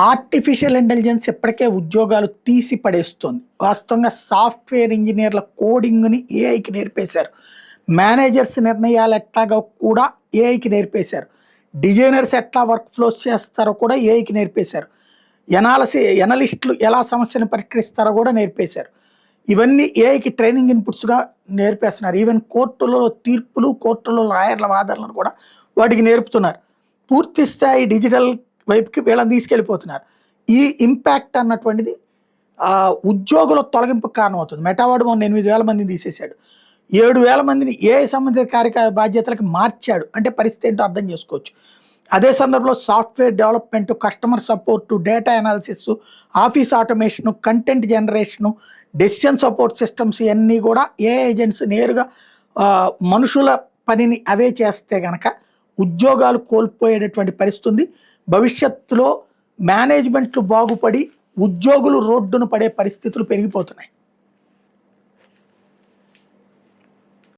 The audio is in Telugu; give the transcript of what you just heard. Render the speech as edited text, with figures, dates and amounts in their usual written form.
ఆర్టిఫిషియల్ ఇంటెలిజెన్స్ ఇప్పటికే ఉద్యోగాలు తీసి పడేస్తుంది. వాస్తవంగా సాఫ్ట్‌వేర్ ఇంజినీర్ల కోడింగ్‌ని ఏఐకి నేర్పేశారు. మేనేజర్స్ నిర్ణయాలు ఎట్లాగో కూడా ఏఐకి నేర్పేశారు. డిజైనర్స్ ఎట్లా వర్క్ ఫ్లోస్ చేస్తారో కూడా ఏఐకి నేర్పేశారు. ఎనలిస్టులు ఎలా సమస్యను పరిష్కరిస్తారో కూడా నేర్పేశారు. ఇవన్నీ ఏఐకి ట్రైనింగ్ ఇన్పుట్స్‌గా నేర్పేస్తున్నారు. ఈవెన్ కోర్టులలో తీర్పులు, కోర్టులో లాయర్ల వాదనలను కూడా వాటికి నేర్పుతున్నారు. పూర్తి స్థాయి డిజిటల్ వైపుకి వీళ్ళని తీసుకెళ్ళిపోతున్నారు. ఈ ఇంపాక్ట్ అన్నటువంటిది ఉద్యోగుల తొలగింపుకు కారణమవుతుంది. మెటావాడు మొన్న 8,000 మందిని తీసేశాడు. 7,000 మందిని ఏఐ సంబంధిత బాధ్యతలకు మార్చాడు. అంటే పరిస్థితి ఏంటో అర్థం చేసుకోవచ్చు. అదే సందర్భంలో software development, customer support, data analysis, office automation, content generation, decision support systems ఇవన్నీ కూడా ఏఐ ఏజెంట్స్ నేరుగా మనుషుల పనిని అవే చేస్తే గనక ఉద్యోగాలు కోల్పోయేటటువంటి పరిస్థితి ఉంది. భవిష్యత్తులో మేనేజ్మెంట్లు బాగుపడి ఉద్యోగులు రోడ్డున పడే పరిస్థితులు పెరిగిపోతున్నాయి.